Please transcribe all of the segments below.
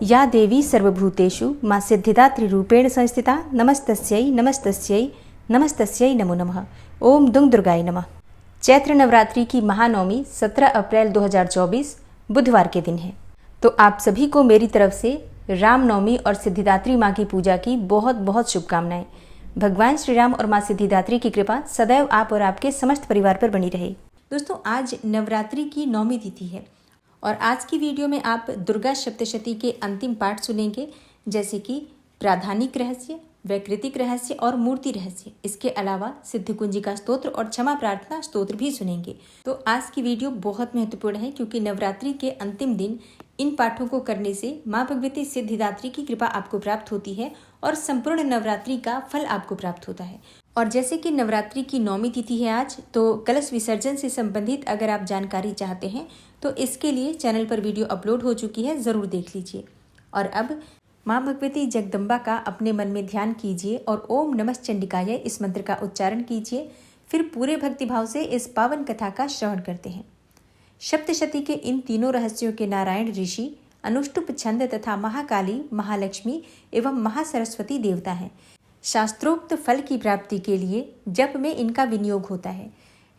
या देवी सर्वभूतेषु माँ सिद्धिदात्री रूपेण संस्थिता नमस्तस्यै नमस्तस्यै नमस्तस्यै नमो नमः। ओम दुंग दुर्गाय नमः। चैत्र नवरात्रि की महानवमी 17 अप्रैल 2024 बुधवार के दिन है। तो आप सभी को मेरी तरफ से रामनवमी और सिद्धिदात्री माँ की पूजा की बहुत बहुत शुभकामनाएं। भगवान श्री राम और माँ सिद्धिदात्री की कृपा सदैव आप और आपके समस्त परिवार पर बनी रहे। दोस्तों, आज नवरात्रि की नौमी तिथि है और आज की वीडियो में आप दुर्गा सप्तशती के अंतिम पाठ सुनेंगे, जैसे कि प्राधानिक रहस्य, वैकृतिक रहस्य और मूर्ति रहस्य। इसके अलावा सिद्धि कुंजिका स्तोत्र और क्षमा प्रार्थना स्तोत्र भी सुनेंगे। तो आज की वीडियो बहुत महत्वपूर्ण है क्योंकि नवरात्रि के अंतिम दिन इन पाठों को करने से माँ भगवती सिद्धिदात्री की कृपा आपको प्राप्त होती है और संपूर्ण नवरात्रि का फल आपको प्राप्त होता है। और जैसे कि नवरात्रि की नौमी तिथि है आज, तो कलश विसर्जन से संबंधित अगर आप जानकारी चाहते हैं तो इसके लिए चैनल पर वीडियो अपलोड हो चुकी है, ज़रूर देख लीजिए। और अब माँ भगवती जगदम्बा का अपने मन में ध्यान कीजिए और ओम नमः चंडिकाय इस मंत्र का उच्चारण कीजिए। फिर पूरे भक्तिभाव से इस पावन कथा का श्रवण करते हैं। सप्तशती के इन तीनों रहस्यों के नारायण ऋषि, अनुष्टुप छंद तथा महाकाली, महालक्ष्मी एवं महासरस्वती देवता हैं। शास्त्रोक्त फल की प्राप्ति के लिए जप में इनका विनियोग होता है।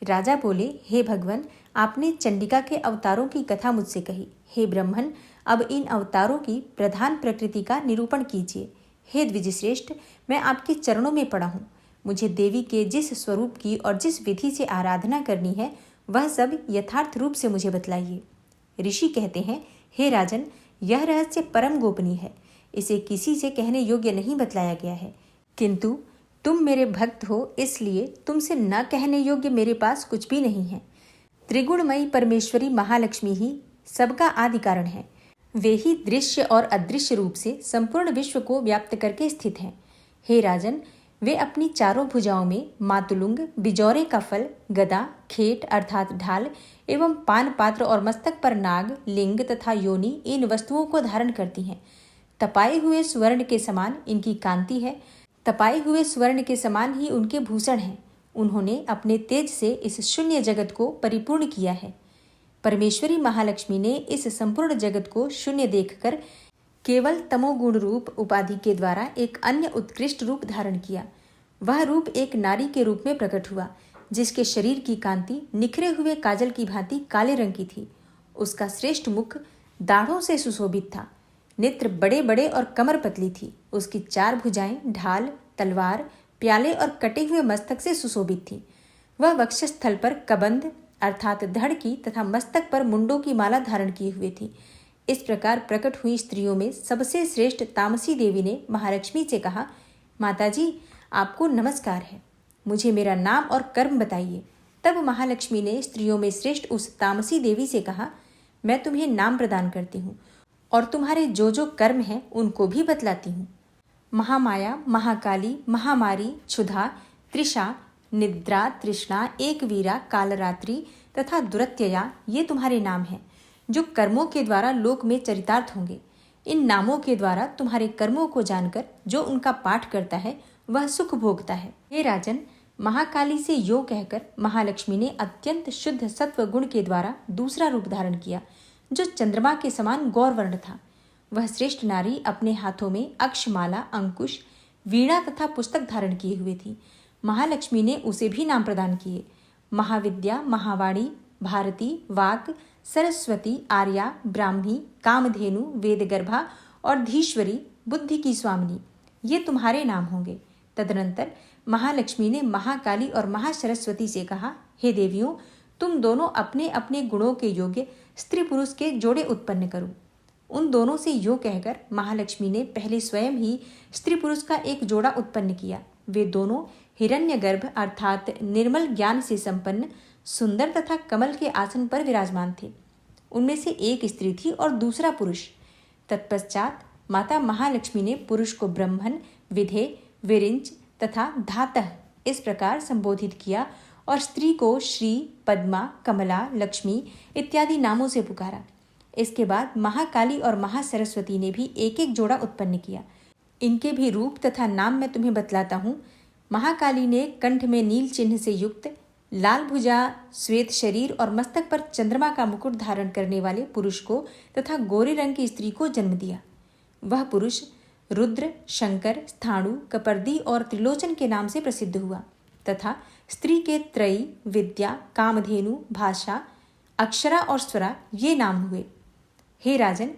राजा बोले, हे भगवान, आपने चंडिका के अवतारों की कथा मुझसे कही। हे ब्रह्मन, अब इन अवतारों की प्रधान प्रकृति का निरूपण कीजिए। हे द्विजश्रेष्ठ, मैं आपके चरणों में पड़ा हूँ। मुझे देवी के जिस स्वरूप की और जिस विधि से आराधना करनी है वह सब यथार्थ रूप से मुझे बतलाइए। ऋषि कहते हैं, हे राजन, यह रहस्य परम गोपनीय है। इसे किसी से कहने योग्य नहीं बतलाया गया है, किंतु तुम मेरे भक्त हो, इसलिए तुमसे न कहने योग्य मेरे पास कुछ भी नहीं है। त्रिगुणमयी परमेश्वरी महालक्ष्मी ही सबका आदि कारण है। वे ही दृश्य और अदृश्य रूप से संपूर्ण विश्व को व्याप्त करके स्थित हैं। हे राजन, वे अपनी चारों भुजाओं में मातुलुंग, बिजौरे का फल, गदा, खेट अर्थात ढाल एवं पान पात्र और मस्तक पर नाग, लिंग तथा योनि इन वस्तुओं को धारण करती हैं। तपाए हुए स्वर्ण के समान इनकी कांति है। तपाए हुए स्वर्ण के समान ही उनके भूषण हैं। उन्होंने अपने तेज से इस शून्य जगत को परिपूर्ण किया है। परमेश्वरी महालक्ष्मी ने इस संपूर्ण जगत को शून्य देखकर केवल तमोगुण रूप उपाधि के द्वारा एक अन्य उत्कृष्ट रूप धारण किया। वह रूप एक नारी के रूप में प्रकट हुआ, जिसके शरीर की कांति निखरे हुए काजल की भांति काले रंग की थी। उसका श्रेष्ठ मुख दाढ़ों से सुशोभित था। नेत्र बड़े बड़े और कमर पतली थी। उसकी चार भुजाएं ढाल, तलवार, प्याले और कटे हुए मस्तक से सुशोभित थी। वह वक्षस्थल पर कबंध अर्थात धड़ की तथा मस्तक पर मुंडों की माला धारण किए हुए थी। इस प्रकार प्रकट हुई स्त्रियों में सबसे श्रेष्ठ तामसी देवी ने महालक्ष्मी से कहा, माताजी, आपको नमस्कार है। मुझे मेरा नाम और कर्म बताइए। तब महालक्ष्मी ने स्त्रियों में श्रेष्ठ उस तामसी देवी से कहा, मैं तुम्हें नाम प्रदान करती हूँ और तुम्हारे जो जो कर्म हैं उनको भी बतलाती हूँ। महामाया, महाकाली, महामारी, क्षुधा, त्रिषा, निद्रा, तृष्णा, एकवीरा, कालरात्रि तथा दुरत्यया, ये तुम्हारे नाम हैं जो कर्मों के द्वारा लोक में चरितार्थ होंगे। इन नामों के द्वारा तुम्हारे कर्मों को जानकर जो उनका पाठ करता है वह सुख भोगता है। हे राजन, महाकाली से यो कहकर महालक्ष्मी ने अत्यंत शुद्ध सत्व गुण के द्वारा दूसरा रूप धारण किया, जो चंद्रमा के समान गौरवर्ण था। वह श्रेष्ठ नारी अपने हाथों में अक्षमाला, अंकुश, वीणा तथा पुस्तक धारण किए हुए थी। महालक्ष्मी ने उसे भी नाम प्रदान किए। महाविद्या, महावाणी, भारती, वाक, सरस्वती, आर्या, ब्राह्मी, कामधेनु, वेदगर्भा और धीश्वरी, बुद्धि की स्वामिनी, ये तुम्हारे नाम होंगे। तदनंतर महालक्ष्मी ने महाकाली और महासरस्वती से कहा, हे देवियों, तुम दोनों अपने अपने गुणों के योग्य स्त्री पुरुष के जोड़े उत्पन्न करो। उन दोनों से यो कहकर महालक्ष्मी ने पहले स्वयं ही स्त्री पुरुष का एक जोड़ा उत्पन्न किया। वे दोनों हिरण्यगर्भ अर्थात निर्मल ज्ञान से संपन्न, सुंदर तथा कमल के आसन पर विराजमान थे। उनमें से एक स्त्री थी और दूसरा पुरुष। तत्पश्चात माता महालक्ष्मी ने पुरुष को ब्रह्मन, विधे, विरिंच तथा धातः इस प्रकार संबोधित किया और स्त्री को श्री, पद्मा, कमला, लक्ष्मी इत्यादि नामों से पुकारा। इसके बाद महाकाली और महासरस्वती ने भी एक एक जोड़ा उत्पन्न किया। इनके भी रूप तथा नाम मैं तुम्हें बतलाता हूँ। महाकाली ने कंठ में नील चिन्ह से युक्त, लाल भुजा, श्वेत शरीर और मस्तक पर चंद्रमा का मुकुट धारण करने वाले पुरुष को तथा गोरे रंग की स्त्री को जन्म दिया। वह पुरुष रुद्र, शंकर, स्थाणु, कपर्दी और त्रिलोचन के नाम से प्रसिद्ध हुआ तथा स्त्री के त्रयी, विद्या, कामधेनु, भाषा, अक्षरा और स्वरा ये नाम हुए। हे राजन,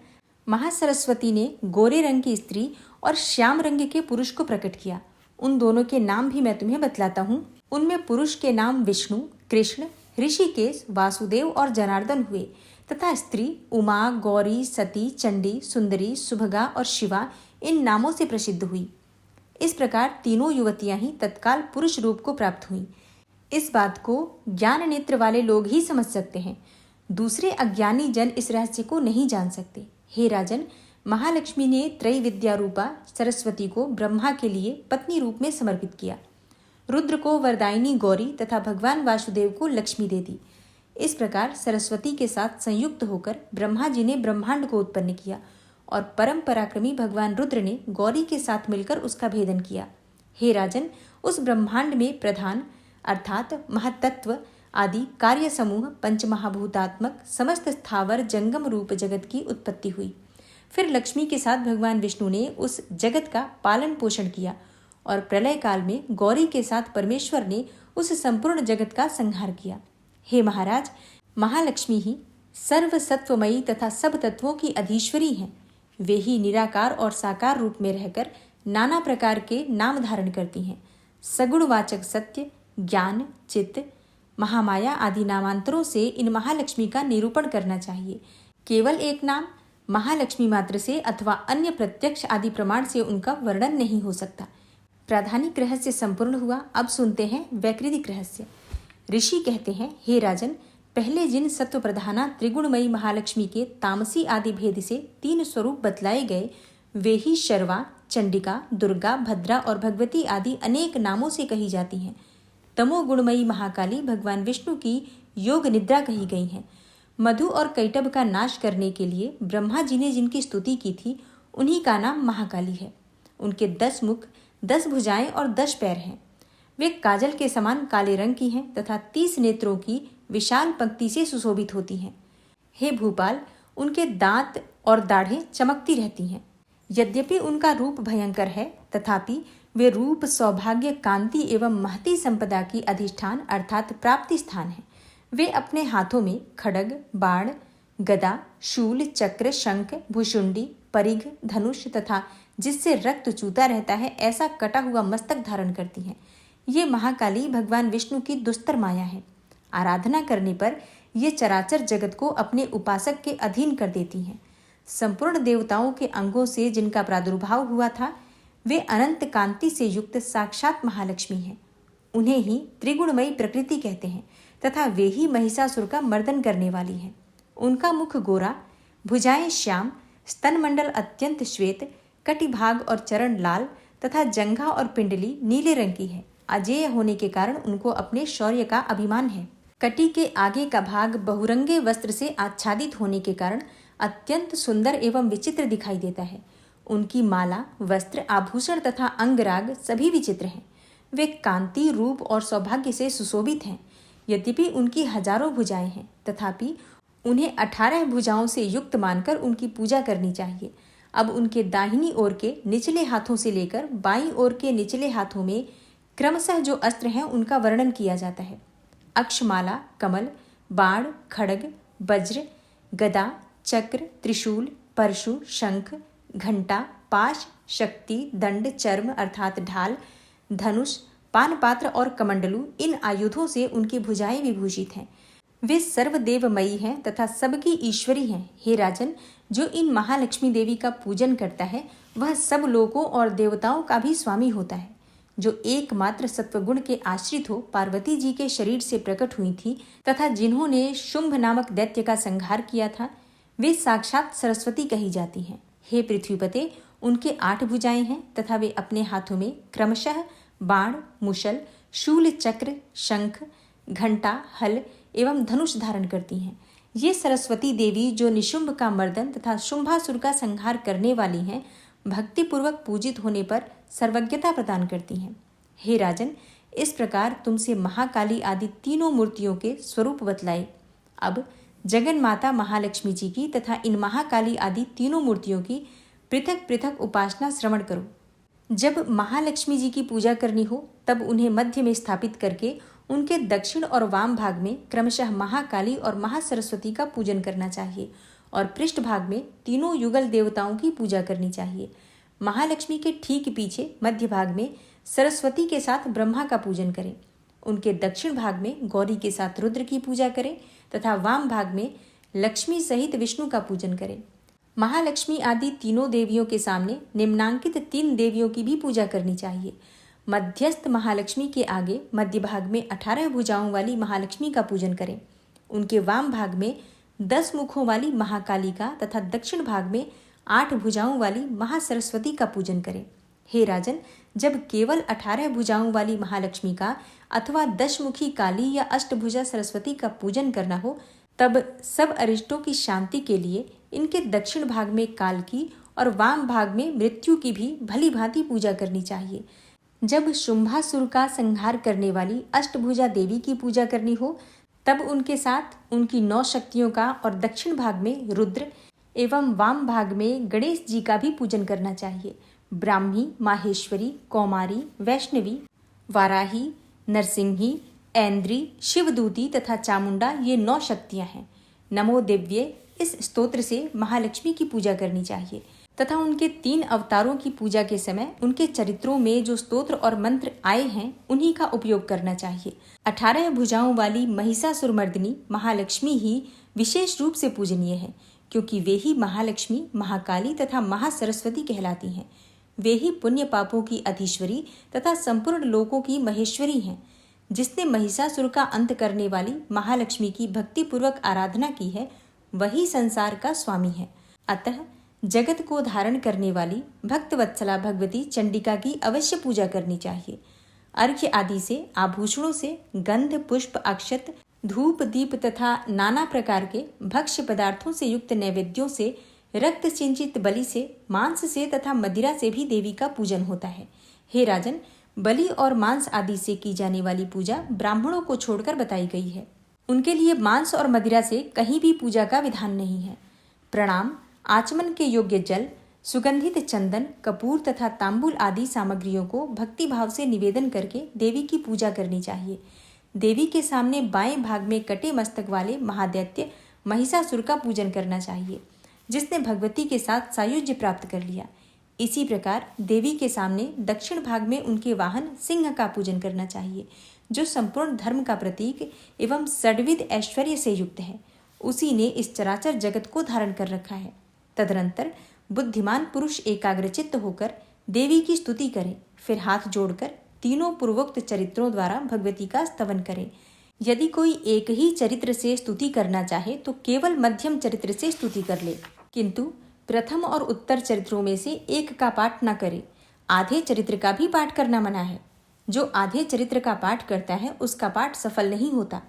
महासरस्वती ने गोरे रंग की स्त्री और श्याम रंग के पुरुष को प्रकट किया। उन दोनों के नाम भी मैं तुम्हें बतलाता हूँ। उनमें पुरुष के नाम विष्णु, कृष्ण, ऋषिकेश, वासुदेव और जनार्दन हुए तथा स्त्री उमा, गौरी, सती, चंडी, सुंदरी, सुभगा और शिवा इन नामों से प्रसिद्ध हुई। इस प्रकार तीनों युवतियां ही तत्काल पुरुष रूप को प्राप्त हुईं। इस बात को ज्ञान नेत्र वाले लोग ही समझ सकते हैं, दूसरे अज्ञानी जन इस रहस्य को नहीं जान सकते। हे राजन, महालक्ष्मी ने त्रय विद्या रूपा सरस्वती को ब्रह्मा के लिए पत्नी रूप में समर्पित किया, रुद्र को वरदायिनी गौरी तथा भगवान वासुदेव को लक्ष्मी दे दी। इस प्रकार सरस्वती के साथ संयुक्त होकर ब्रह्मा जी ने ब्रह्मांड को उत्पन्न किया और परम पराक्रमी भगवान रुद्र ने गौरी के साथ मिलकर उसका भेदन किया। हे राजन, उस ब्रह्मांड में प्रधान अर्थात महतत्व आदि कार्य समूह पंचमहाभूतात्मक समस्त स्थावर जंगम रूप जगत की उत्पत्ति हुई। फिर लक्ष्मी के साथ भगवान विष्णु ने उस जगत का पालन पोषण किया और प्रलय काल में गौरी के साथ परमेश्वर ने उस संपूर्ण जगत का संहार किया। हे महाराज, महालक्ष्मी ही सर्व सत्वमयी तथा सब तत्वों की अधीश्वरी हैं। वे ही निराकार और साकार रूप में रहकर नाना प्रकार के नाम धारण करती हैं। सगुणवाचक सत्य, ज्ञान, चित्त, महामाया आदि नामांतरों से इन महालक्ष्मी का निरूपण करना चाहिए। केवल एक नाम महालक्ष्मी मात्र से अथवा अन्य प्रत्यक्ष आदि प्रमाण से उनका वर्णन नहीं हो सकता। प्राधानिक रहस्य संपूर्ण हुआ। अब सुनते हैं वैकृतिक रहस्य। ऋषि कहते हैं, हे राजन, पहले जिन सत्व प्रधाना त्रिगुणमयी महालक्ष्मी के तामसी आदि भेद से 3 स्वरूप बतलाए गए, वे ही शर्वा, चंडिका, दुर्गा, भद्रा और भगवती आदि अनेक नामों से कही जाती हैं। तमोगुणमयी महाकाली भगवान विष्णु की योग निद्रा कही गई हैं। मधु और कैटभ का नाश करने के लिए ब्रह्मा जी ने जिनकी स्तुति की थी, उन्हीं का नाम महाकाली है। उनके 10 मुख, 10 भुजाएं और 10 पैर हैं। वे काजल के समान काले रंग की हैं तथा 30 नेत्रों की विशाल पंक्ति से सुशोभित होती हैं। हे भूपाल, उनके दांत और दाढ़ें चमकती रहती हैं। यद्यपि उनका रूप भयंकर है, तथापि वे रूप, सौभाग्य, कांति एवं महती संपदा की अधिष्ठान अर्थात प्राप्ति स्थान है। वे अपने हाथों में खड्ग, बाण, गदा, शूल, चक्र, शंख, भुशुंडी, परिघ, धनुष तथा जिससे रक्त चूता रहता है ऐसा कटा हुआ मस्तक धारण करती हैं। ये महाकाली भगवान विष्णु की दुस्तर माया है। आराधना करने पर ये चराचर जगत को अपने उपासक के अधीन कर देती हैं। संपूर्ण देवताओं के अंगों से जिनका प्रादुर्भाव हुआ था, वे अनंत कांति से युक्त साक्षात महालक्ष्मी हैं। उन्हें ही त्रिगुणमयी प्रकृति कहते हैं तथा वे ही महिषासुर का मर्दन करने वाली हैं। उनका मुख गोरा, भुजाएं श्याम, स्तनमंडल अत्यंत श्वेत, कटिभाग और चरण लाल तथा जंघा और पिंडली नीले रंग की है। अजेय होने के कारण उनको अपने शौर्य का अभिमान है। कटी के आगे का भाग बहुरंगे वस्त्र से आच्छादित होने के कारण अत्यंत सुंदर एवं विचित्र दिखाई देता है। उनकी माला, वस्त्र, आभूषण तथा अंगराग सभी विचित्र हैं। वे कांति, रूप और सौभाग्य से सुशोभित हैं। यद्यपि उनकी हजारों भुजाएं हैं, तथापि उन्हें 18 भुजाओं से युक्त मानकर उनकी पूजा करनी चाहिए। अब उनके दाहिनी ओर के निचले हाथों से लेकर बाईं ओर के निचले हाथों में क्रमशः जो अस्त्र हैं उनका वर्णन किया जाता है। अक्षमाला, कमल, बाण, खड्ग, वज्र, गदा, चक्र, त्रिशूल, परशु, शंख, घंटा, पाश, शक्ति, दंड, चर्म अर्थात ढाल, धनुष, पानपात्र और कमंडलू इन आयुधों से उनकी भुजाएं विभूषित हैं। वे सर्वदेवमयी हैं तथा सबकी ईश्वरी हैं। हे राजन, जो इन महालक्ष्मी देवी का पूजन करता है वह सब लोगों और देवताओं का भी स्वामी होता है। जो एकमात्र सत्वगुण के आश्रित हो पार्वती जी के शरीर से प्रकट हुई थी तथा जिन्होंने शुंभ नामक दैत्य का संहार किया था, वे साक्षात सरस्वती कही जाती हैं। हे पृथ्वीपते, उनके 8 भुजाएं हैं तथा वे अपने हाथों में क्रमशः बाण, मुशल, शूल, चक्र, शंख, घंटा, हल एवं धनुष धारण करती हैं। ये सरस्वती देवी जो निशुंभ का मर्दन तथा शुंभासुर का संहार करने वाली हैं, भक्तिपूर्वक पूजित होने पर सर्वज्ञता प्रदान करती हैं। हे राजन, इस प्रकार तुमसे महाकाली आदि तीनों मूर्तियों के स्वरूप बतलाए। अब जगन माता महालक्ष्मी जी की तथा इन महाकाली आदि तीनों मूर्तियों की पृथक पृथक उपासना श्रवण करो। जब महालक्ष्मी जी की पूजा करनी हो तब उन्हें मध्य में स्थापित करके उनके दक्षिण और वाम भाग में क्रमशः महाकाली और महासरस्वती का पूजन करना चाहिए और पृष्ठ भाग में तीनों युगल देवताओं की पूजा करनी चाहिए। महालक्ष्मी के ठीक पीछे मध्य भाग में सरस्वती के साथ ब्रह्मा का पूजन करें। उनके दक्षिण भाग में गौरी के साथ रुद्र की पूजा करें तथा वाम भाग में लक्ष्मी सहित विष्णु का पूजन करें। महालक्ष्मी आदि तीनों देवियों के सामने निम्नांकित 3 देवियों की भी पूजा करनी चाहिए। मध्यस्थ महालक्ष्मी के आगे मध्य भाग में 18 भुजाओं वाली महालक्ष्मी का पूजन करें। उनके वाम भाग में 10 मुखों वाली महाकाली का तथा दक्षिण भाग में 8 भुजाओं वाली महासरस्वती का पूजन करें। हे राजन, जब केवल 18 भुजाओं वाली महालक्ष्मी का अथवा 10 मुखी काली या अष्टभुजा सरस्वती का पूजन करना हो तब सब अरिष्टों की शांति के लिए इनके दक्षिण भाग में काल की और वाम भाग में मृत्यु की भी भली भांति पूजा करनी चाहिए। जब शुंभासुर का संहार करने वाली अष्टभुजा देवी की पूजा करनी हो तब उनके साथ उनकी 9 शक्तियों का और दक्षिण भाग में रुद्र एवं वाम भाग में गणेश जी का भी पूजन करना चाहिए। ब्राह्मी, माहेश्वरी, कौमारी, वैष्णवी, वाराही, नरसिंही, ऐन्द्री, शिवदूती तथा चामुंडा ये 9 शक्तियां हैं। नमो दिव्ये इस स्तोत्र से महालक्ष्मी की पूजा करनी चाहिए तथा उनके 3 अवतारों की पूजा के समय उनके चरित्रों में जो स्तोत्र और मंत्र आए हैं उन्हीं का उपयोग करना चाहिए। 18 भुजाओं वाली महिषासुरमर्दिनी महालक्ष्मी ही विशेष रूप से पूजनीय है क्योंकि वे ही महालक्ष्मी, महाकाली तथा महासरस्वती कहलाती हैं। वे ही पुण्य पापों की अधीश्वरी तथा संपूर्ण लोकों की महेश्वरी हैं। जिसने महिषासुर का अंत करने वाली महालक्ष्मी की भक्तिपूर्वक आराधना की है वही संसार का स्वामी है। अतः जगत को धारण करने वाली भक्तवत्सला भगवती चंडिका की अवश्य पूजा करनी चाहिए। अर्घ्य आदि से, आभूषणों से, गंध, पुष्प, अक्षत, धूप, दीप तथा नाना प्रकार के भक्ष्य पदार्थों से युक्त नैवेद्यों से, रक्त सिंचित बलि से, मांस से तथा मदिरा से भी देवी का पूजन होता है। हे राजन, बलि और मांस आदि से की जाने वाली पूजा ब्राह्मणों को छोड़कर बताई गई है। उनके लिए मांस और मदिरा से कहीं भी पूजा का विधान नहीं है। प्रणाम, आचमन के योग्य जल, सुगंधित चंदन, कपूर तथा तांबूल आदि सामग्रियों को भक्ति भाव से निवेदन करके देवी की पूजा करनी चाहिए। देवी के सामने बाएं भाग में कटे मस्तक वाले महादैत्य महिषासुर का पूजन करना चाहिए जिसने भगवती के साथ सायुज्य प्राप्त कर लिया। इसी प्रकार देवी के सामने दक्षिण भाग में उनके वाहन सिंह का पूजन करना चाहिए जो संपूर्ण धर्म का प्रतीक एवं षड्विध ऐश्वर्य से युक्त है। उसी ने इस चराचर जगत को धारण कर रखा है। तदनंतर बुद्धिमान पुरुष एकाग्रचित्त होकर देवी की स्तुति करें, फिर हाथ जोड़कर तीनों पूर्वोक्त चरित्रों द्वारा भगवती का स्तवन करें। यदि कोई एक ही चरित्र से स्तुति करना चाहे तो केवल मध्यम चरित्र से स्तुति कर ले, किंतु प्रथम और उत्तर चरित्रों में से एक का पाठ न करे। आधे चरित्र का भी पाठ करना मना है। जो आधे चरित्र का पाठ करता है उसका पाठ सफल नहीं होता।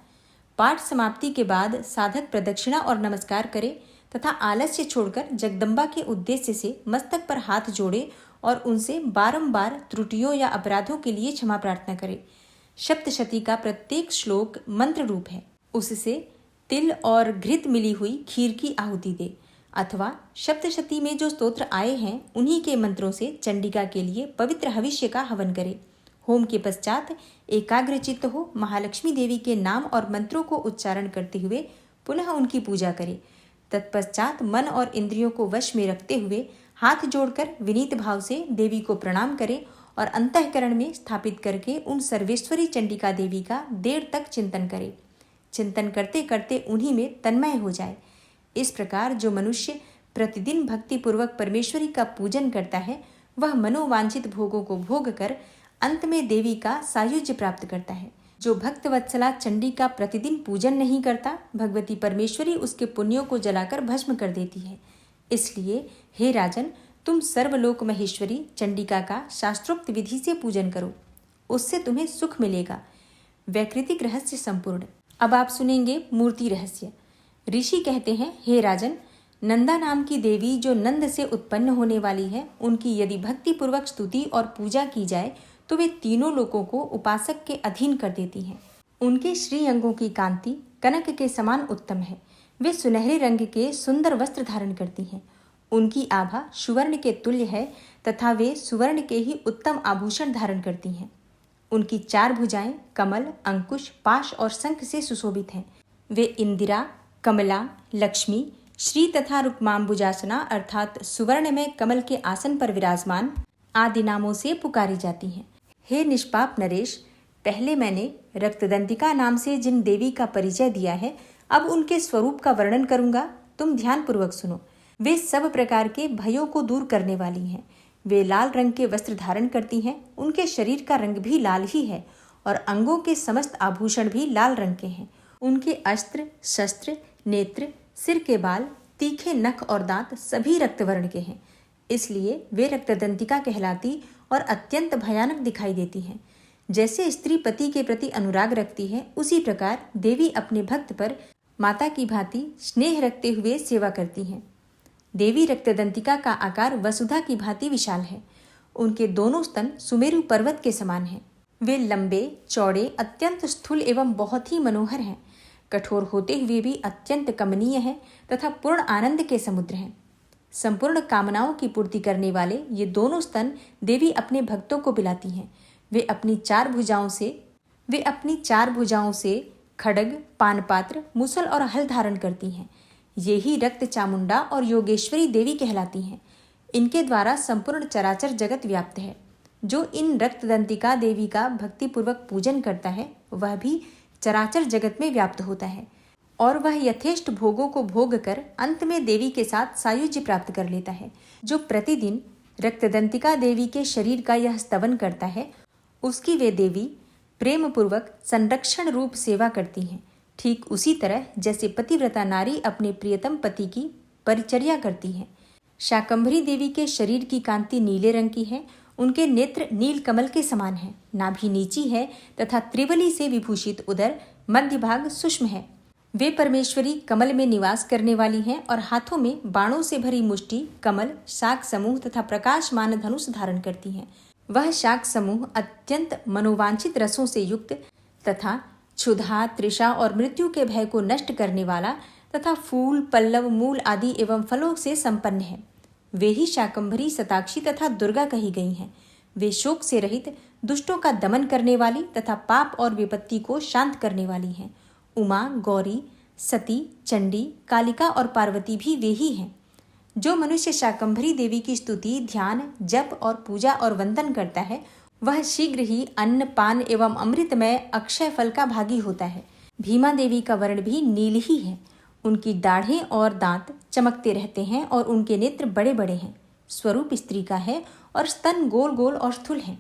पाठ समाप्ति के बाद साधक प्रदक्षिणा और नमस्कार करे तथा आलस्य छोड़कर जगदम्बा के उद्देश्य से मस्तक पर हाथ जोड़े और उनसे बारंबार त्रुटियों या अपराधों के लिए क्षमा प्रार्थना करे। सप्तशती का प्रत्येक श्लोक मंत्र रूप है। उससे तिल और घृत मिली हुई खीर की आहुति दे अथवा सप्तशती में जो स्तोत्र आए हैं उन्हीं के मंत्रों से चंडिका के लिए पवित्र हविष्य का हवन करे। होम के पश्चात एकाग्रचित्त हो महालक्ष्मी देवी के नाम और मंत्रों को उच्चारण करते हुए पुनः उनकी पूजा करे। तत्पश्चात मन और इंद्रियों को वश में रखते हुए हाथ जोड़कर विनीत भाव से देवी को प्रणाम करें और अंतःकरण में स्थापित करके उन सर्वेश्वरी चंडिका देवी का देर तक चिंतन करें। चिंतन करते करते उन्हीं में तन्मय हो जाए। इस प्रकार जो मनुष्य प्रतिदिन भक्तिपूर्वक परमेश्वरी का पूजन करता है वह मनोवांछित भोगों को भोग कर अंत में देवी का सायुज्य प्राप्त करता है। जो भक्तवत्सला चंडी का प्रतिदिन पूजन नहीं करता भगवती परमेश्वरी उसके पुण्यों को जलाकर भस्म कर देती है। इसलिए हे राजन, तुम सर्वलोक महेश्वरी चंडिका का शास्त्रोक्त विधि से पूजन करो, उससे तुम्हें सुख मिलेगा। वैकृतिक रहस्य संपूर्ण। अब आप सुनेंगे मूर्ति रहस्य। ऋषि कहते हैं, हे राजन, नंदा नाम की देवी जो नंद से उत्पन्न होने वाली है उनकी यदि भक्ति पूर्वक स्तुति और पूजा की जाए तो वे तीनों लोकों को उपासक के अधीन कर देती हैं। उनके श्री अंगों की कांति कनक के समान उत्तम है। वे सुनहरे रंग के सुंदर वस्त्र धारण करती हैं। उनकी आभा सुवर्ण के तुल्य है तथा वे सुवर्ण के ही उत्तम आभूषण धारण करती हैं। उनकी 4 भुजाएं कमल, अंकुश, पाश और शंख से सुशोभित हैं। वे इंदिरा, कमला, लक्ष्मी, श्री तथा रुक्माम्बुजासना अर्थात सुवर्ण में कमल के आसन पर विराजमान आदि नामों से पुकारी जाती हैं। हे निष्पाप नरेश, पहले मैंने रक्तदंतिका नाम से जिन देवी का परिचय दिया है, अब उनके स्वरूप का वर्णन करूंगा। तुम ध्यानपूर्वक सुनो। वे सब प्रकार के भयों को दूर करने वाली हैं। वे लाल रंग के वस्त्र धारण करती हैं। उनके शरीर का रंग भी लाल ही है और अंगों के समस्त आभूषण भी लाल रंग के हैं। उनके अस्त्र, शस्त्र, नेत्र, सिर के बाल, तीखे नख और दांत सभी रक्तवर्ण के हैं। इसलिए वे रक्तदंतिका कहलाती और अत्यंत भयानक दिखाई देती हैं। जैसे स्त्री पति के प्रति अनुराग रखती है, उसी प्रकार देवी अपने भक्त पर माता की भांति स्नेह रखते हुए सेवा करती हैं। देवी रक्तदंतिका का आकार वसुधा की भांति विशाल है। उनके दोनों स्तन सुमेरु पर्वत के समान हैं। वे लंबे, चौड़े, अत्यंत स्थूल एवं बहुत ही मनोहर हैं। कठोर होते हुए भी अत्यंत कमनीय हैं तथा पूर्ण आनंद के समुद्र हैं। संपूर्ण कामनाओं की पूर्ति करने वाले ये दोनों स्तन देवी अपने भक्तों को पिलाती हैं। वे अपनी 4 भुजाओं से खड्ग, पानपात्र, मुसल और हल धारण करती हैं। ये ही रक्त चामुंडा और योगेश्वरी देवी कहलाती हैं। इनके द्वारा संपूर्ण चराचर जगत व्याप्त है। जो इन रक्तदंतिका देवी का भक्तिपूर्वक पूजन करता है, वह भी चराचर जगत में व्याप्त होता है और वह यथेष्ट भोगों को भोग कर अंत में देवी के साथ सायुज्य प्राप्त कर लेता है। जो प्रतिदिन रक्तदंतिका देवी के शरीर का यह स्तवन करता है, उसकी वे देवी प्रेम पूर्वक संरक्षण रूप सेवा करती हैं। ठीक उसी तरह जैसे पतिव्रता नारी अपने प्रियतम पति की परिचर्या करती है। शाकंभरी देवी के शरीर की कांति नीले रंग की है। उनके नेत्र नील कमल के समान है। नाभि नीची है तथा त्रिवली से विभूषित उदर मध्य भाग सूक्ष्म है। वे परमेश्वरी कमल में निवास करने वाली हैं और हाथों में बाणों से भरी मुष्टि, कमल, शाक समूह तथा प्रकाशमान धनुष धारण करती हैं। वह शाक समूह अत्यंत मनोवांछित रसों से युक्त तथा क्षुधा, तृषा और मृत्यु के भय को नष्ट करने वाला तथा फूल, पल्लव, मूल आदि एवं फलों से संपन्न है। वे ही शाकंभरी, शताक्षी तथा दुर्गा कही गई हैं। वे शोक से रहित, दुष्टों का दमन करने वाली तथा पाप और विपत्ति को शांत करने वाली हैं। उमा, गौरी, सती, चंडी, कालिका और पार्वती भी वे ही हैं। जो मनुष्य शाकंभरी देवी की स्तुति, ध्यान, जप और पूजा और वंदन करता है, वह शीघ्र ही अन्न, पान एवं अमृतमय अक्षय फल का भागी होता है। भीमा देवी का वर्ण भी नील ही है। उनकी दाढ़ें और दांत चमकते रहते हैं और उनके नेत्र बड़े बड़े हैं। स्वरूप स्त्री का है और स्तन गोल गोल और स्थूल हैं।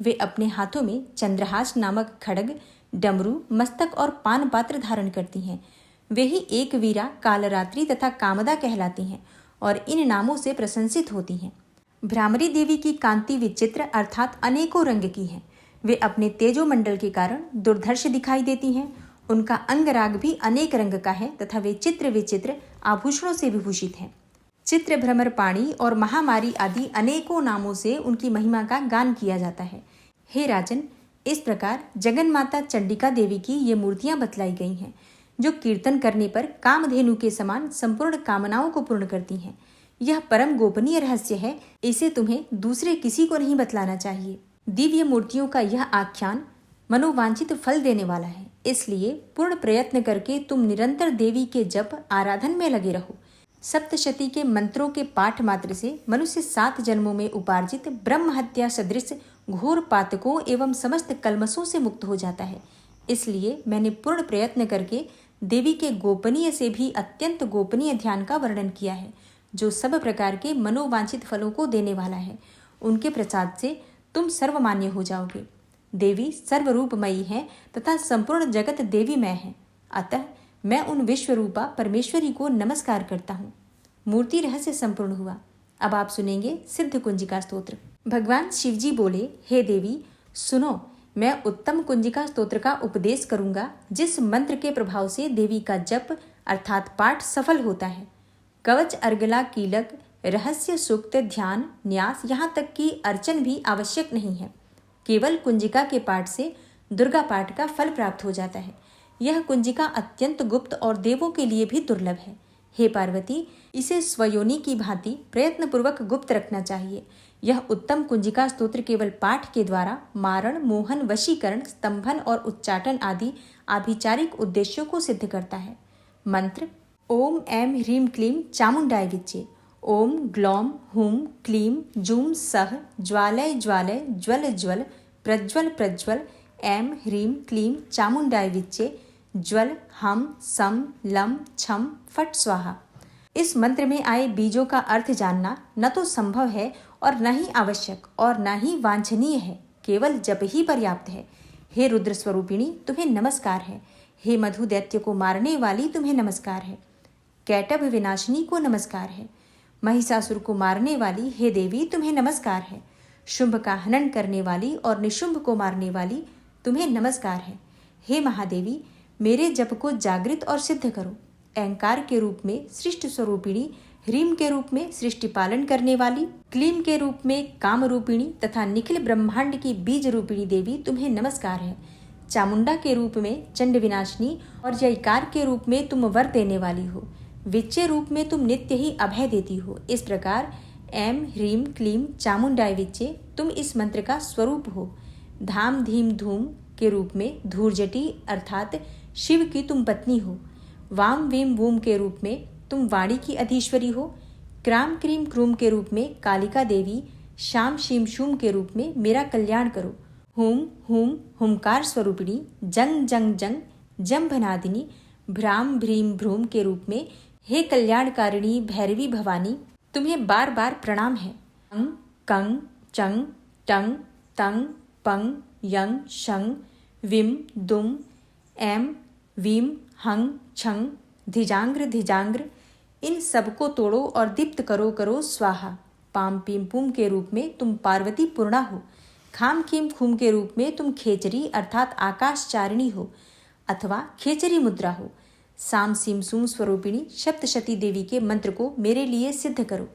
वे अपने हाथों में चंद्रहास नामक खड्ग, डमरू, मस्तक और पान पात्र धारण करती हैं। वे ही एक वीरा, कालरात्रि तथा कामदा कहलाती हैं और इन नामों से प्रशंसित होती हैं। भ्रामरी देवी की कांति विचित्र अर्थात अनेकों रंग की है। वे अपने तेजोमंडल के कारण दुर्धर्ष दिखाई देती हैं। उनका अंगराग भी अनेक रंग का है तथा वे चित्र विचित्र आभूषणों से विभूषित हैं। चित्र, भ्रमर पाणी और महामारी आदि अनेकों नामों से उनकी महिमा का गान किया जाता है। हे राजन, इस प्रकार जगन माता चंडिका देवी की ये मूर्तियां बतलाई गई हैं, जो कीर्तन करने पर कामधेनु के समान संपूर्ण कामनाओं को पूर्ण करती हैं। यह परम गोपनीय रहस्य है। इसे तुम्हें दूसरे किसी को नहीं बतलाना चाहिए। दिव्य मूर्तियों का यह आख्यान मनोवांछित फल देने वाला है। इसलिए पूर्ण प्रयत्न करके तुम निरंतर देवी के जप आराधन में लगे रहो। सप्तशती के मंत्रों के पाठ मात्र से मनुष्य 7 जन्मों में उपार्जित ब्रह्म हत्या सदृश घोर पातकों एवं समस्त कल्मशों से मुक्त हो जाता है। इसलिए मैंने पूर्ण प्रयत्न करके देवी के गोपनीय से भी अत्यंत गोपनीय ध्यान का वर्णन किया है, जो सब प्रकार के मनोवांछित फलों को देने वाला है। उनके प्रसाद से तुम सर्वमान्य हो जाओगे। देवी सर्वरूपमयी है तथा संपूर्ण जगत देवीमय है। अतः मैं उन विश्वरूपा परमेश्वरी को नमस्कार करता हूँ। मूर्ति रहस्य संपूर्ण हुआ। अब आप सुनेंगे सिद्ध कुंजिका स्तोत्र। भगवान शिवजी बोले, हे देवी सुनो, मैं उत्तम कुंजिका स्तोत्र का उपदेश करूंगा, जिस मंत्र के प्रभाव से देवी का जप अर्थात पाठ सफल होता है। कवच, अर्गला, कीलक, रहस्य, सूक्त, ध्यान, न्यास, यहाँ तक कि अर्चन भी आवश्यक नहीं है। केवल कुंजिका के पाठ से दुर्गा पाठ का फल प्राप्त हो जाता है। यह कुंजिका अत्यंत गुप्त और देवों के लिए भी दुर्लभ है। हे पार्वती, इसे स्वयोनि की भांति प्रयत्नपूर्वक गुप्त रखना चाहिए। यह उत्तम कुंजिका स्तोत्र केवल पाठ के द्वारा मारण, मोहन, वशीकरण, स्तंभन और उच्चाटन आदि आभिचारिक उद्देश्यों को सिद्ध करता है। मंत्र: ओम ऐं ह्रीं क्लीं चामुंडाय विच्चे। ओम ग्लौम हूं क्लीं जूं सः ज्वालय ज्वालय ज्वल ज्वल प्रज्वल प्रज्वल ऐं ह्रीं क्लीं चामुंडाय विच्चे ज्वल हम सम लम छम फट स्वाहा। इस मंत्र में आए बीजों का अर्थ जानना न तो संभव है और न ही आवश्यक और न ही वांछनीय है, केवल जप ही पर्याप्त है। हे रुद्र स्वरूपिणी, तुम्हें नमस्कार है। हे मधु दैत्य को मारने वाली, तुम्हें नमस्कार है। कैटभ विनाशिनी को नमस्कार है। महिषासुर को मारने वाली, हे देवी, तुम्हें नमस्कार है। शुंभ का हनन करने वाली और निशुंभ को मारने वाली, तुम्हें नमस्कार है। हे महादेवी, मेरे जप को जागृत और सिद्ध करो। अहंकार के रूप में सृष्टि स्वरूपिणी, ह्रीम के रूप में सृष्टि पालन करने वाली, क्लीम के रूप में काम रूपिणी तथा निखिल ब्रह्मांड की बीज रूपिणी देवी, तुम्हें नमस्कार है। चामुंडा के रूप में चंड विनाशिनी और जयकार के रूप में तुम वर देने वाली हो। विच्चे रूप में तुम नित्य ही अभय देती हो। इस प्रकार ऐं ह्रीं क्लीं चामुंडाय विच्चे तुम इस मंत्र का स्वरूप हो। धाम धीम धूम के रूप में धूर्जटी अर्थात शिव की तुम पत्नी हो। वाम वीम वूम के रूप में तुम वाणी की अधीश्वरी हो। क्राम क्रीम क्रूम के रूप में कालिका देवी, शाम शीम शूम के रूप में मेरा कल्याण करो। हूम हूम हुमकार स्वरूपिणी, जंग जंग जंग जंभनादिनी, भ्राम भ्रीम भ्रूम के रूप में हे कल्याणकारिणी भैरवी भवानी, तुम्हें बार बार प्रणाम है। अंग कंग चंग टंग तंग पंग यंग शंग विम दुम ऐं वीम हंग छंग धिजांग्र धिजांग्र, इन सबको तोड़ो और दीप्त करो करो स्वाहा। पाम पीम पुम के रूप में तुम पार्वती पूर्णा हो। खाम खीम खूम के रूप में तुम खेचरी अर्थात आकाशचारिणी हो अथवा खेचरी मुद्रा हो। साम सीम सूम स्वरूपिणी सप्तशती देवी के मंत्र को मेरे लिए सिद्ध करो।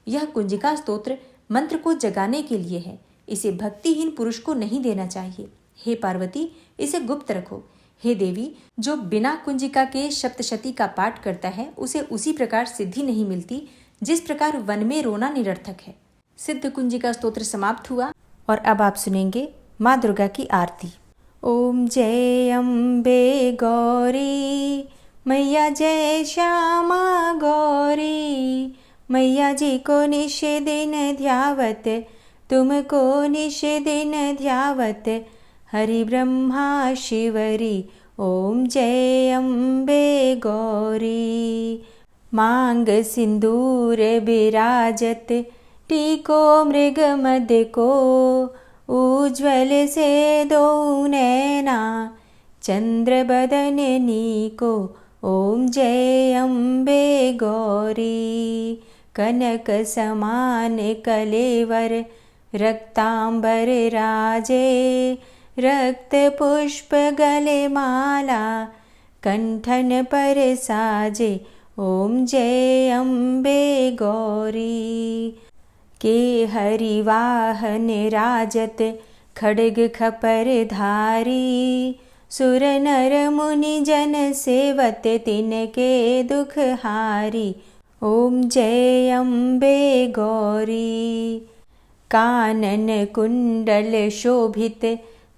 यह कुंजिका स्तोत्र मंत्र को जगाने के लिए है। इसे भक्तिहीन पुरुष को नहीं देना चाहिए। हे पार्वती, इसे गुप्त रखो। हे देवी, जो बिना कुंजिका के सप्तशती का पाठ करता है उसे उसी प्रकार सिद्धि नहीं मिलती जिस प्रकार वन में रोना निरर्थक है। सिद्ध कुंजिका स्तोत्र समाप्त हुआ और अब आप सुनेंगे माँ दुर्गा की आरती। ओम जय अम्बे गौरी मैया, जय श्यामा गौरी मैया जी को निश दिन ध्यावत, तुमको निश दिन ध्यावत, हरि ब्रह्मा शिवरी ओम जय अम्बे गौरी। मांग सिंदूर बिराजत, टीको मृग मद को, उज्ज्वल से दो नैना, चंद्र बदननी को ओम जय अम्बे गौरी। कनक समान कलेवर, रक्तांबर राजे, रक्त पुष्प गले माला, कंठन पर साजे ओम जय अम्बे गौरी। के हरि वाहन राजत, खड्ग खपर धारी, सुर नर मुनि जन सेवत, तिनके दुख हारी ओम जय अम्बे गौरी। कानन कुंडल शोभित,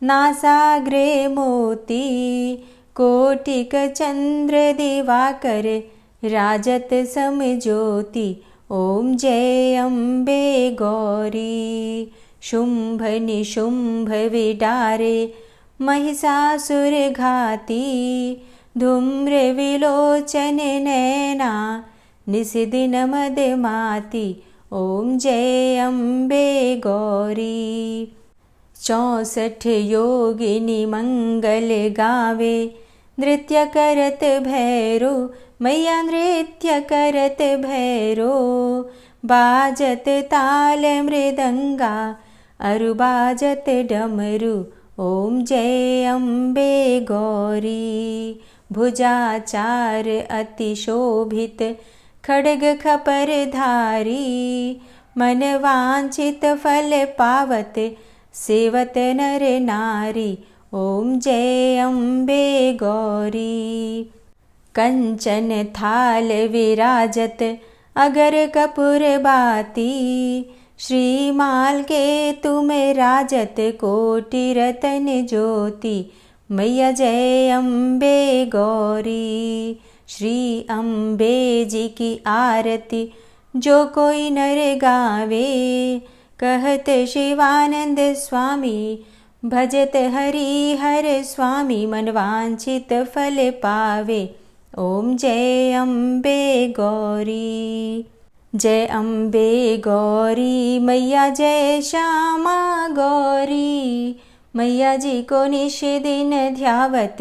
नासाग्रे मोती, कोटिक चंद्र दिवाकर, राजत समज्योति ओम जय अम्बे गौरी। शुंभ निशुंभ विडारे, महिषासुर घाती, धूम्र विलोचन नैना, निशिदिन मदमाती ओम जय अम्बे गौरी। 64 योगिनी मंगल गावे, नृत्य करत भैरो मैया, नृत्य करत भैरो, बाजत ताल मृदंगा, अरु बाजत डमरू ओम जय अम्बे गौरी। भुजाचार अति शोभित, खड्ग खपर धारी, मन वांछित फल पावत, सेवत नर नारी ओम जय अम्बे गौरी। कंचन थाल विराजत अगर कपूर बाती, श्रीमाल के तुम राजत कोटि रतन ज्योति, मैया जय अम्बे गौरी। श्री अम्बे जी की आरती जो कोई नर गावे, कहत शिवानंद स्वामी भजत हरि हर स्वामी, मनवांछित फल पावे। ओम जय अम्बे गौरी। जय अम्बे गौरी मैया जय श्यामा गौरी, मैया जी को निश दिन ध्यावत,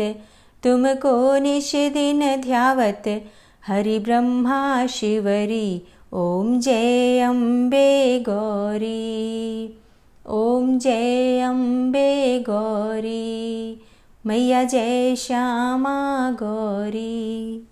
तुमको निश दिन ध्यावत, हरि ब्रह्मा शिवरी। ओम जय अम्बे गौरी, ओम जय अम्बे गौरी, मैया जय श्यामा गौरी।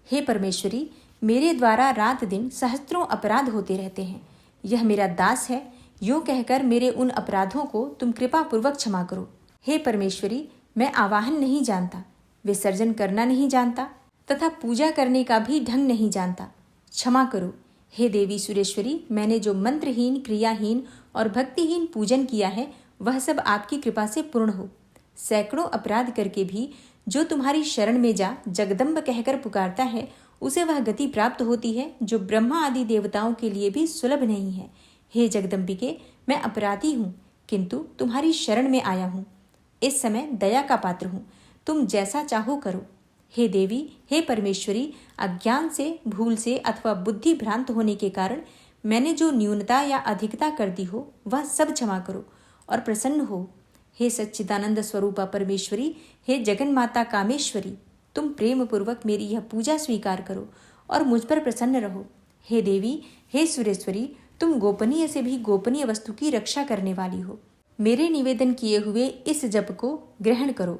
हे परमेश्वरी, मेरे द्वारा रात दिन सहस्त्रों अपराध होते रहते हैं। यह मेरा दास है, यूँ कहकर मेरे उन अपराधों को तुम कृपा पूर्वक क्षमा करो। हे परमेश्वरी, मैं आवाहन नहीं जानता, विसर्जन करना नहीं जानता तथा पूजा करने का भी ढंग नहीं जानता, क्षमा करो। हे देवी सुरेश्वरी, मैंने जो मंत्रहीन, क्रियाहीन और भक्तिहीन पूजन किया है वह सब आपकी कृपा से पूर्ण हो। सैकड़ों अपराध करके भी जो तुम्हारी शरण में जा जगदम्ब कहकर पुकारता है, उसे वह गति प्राप्त होती है जो ब्रह्मा आदि देवताओं के लिए भी सुलभ नहीं है। हे जगदम्बिके, मैं अपराधी हूँ, किंतु तुम्हारी शरण में आया हूँ। इस समय दया का पात्र हूँ, तुम जैसा चाहो करो। हे देवी, हे परमेश्वरी, अज्ञान से, भूल से अथवा बुद्धि भ्रांत होने के कारण मैंने जो न्यूनता या अधिकता कर दी हो वह सब क्षमा करो और प्रसन्न हो। हे सच्चिदानंद स्वरूपा परमेश्वरी, हे जगन माता कामेश्वरी, तुम प्रेम पूर्वक मेरी यह पूजा स्वीकार करो और मुझ पर प्रसन्न रहो। हे देवी, हे सुरेश्वरी, तुम गोपनीय से भी गोपनीय वस्तु की रक्षा करने वाली हो। मेरे निवेदन किए हुए इस जप को ग्रहण करो।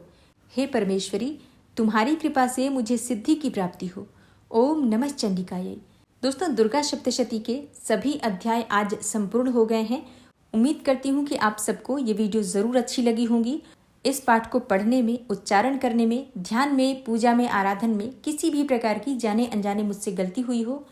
हे परमेश्वरी, तुम्हारी कृपा से मुझे सिद्धि की प्राप्ति हो। ओम नमः चंडिकायै। दोस्तों, दुर्गा सप्तशती के सभी अध्याय आज संपूर्ण हो गए हैं। उम्मीद करती हूँ कि आप सबको ये वीडियो ज़रूर अच्छी लगी होंगी। इस पाठ को पढ़ने में, उच्चारण करने में, ध्यान में, पूजा में, आराधन में किसी भी प्रकार की जाने अनजाने मुझसे गलती हुई हो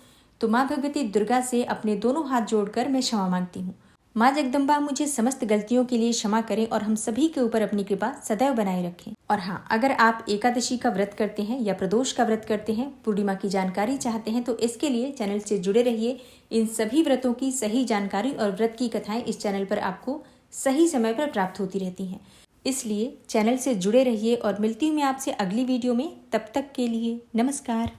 तो माँ भगवती दुर्गा से अपने दोनों हाथ जोड़कर मैं क्षमा मांगती हूँ। माँ जगदम्बा मुझे समस्त गलतियों के लिए क्षमा करें और हम सभी के ऊपर अपनी कृपा सदैव बनाए रखें। और हाँ, अगर आप एकादशी का व्रत करते हैं या प्रदोष का व्रत करते हैं, पूर्णिमा की जानकारी चाहते हैं तो इसके लिए चैनल से जुड़े रहिए। इन सभी व्रतों की सही जानकारी और व्रत की कथाएं इस चैनल पर आपको सही समय पर प्राप्त होती रहती हैं। इसलिए चैनल से जुड़े रहिए और मिलती हूँ मैं आपसे अगली वीडियो में। तब तक के लिए नमस्कार।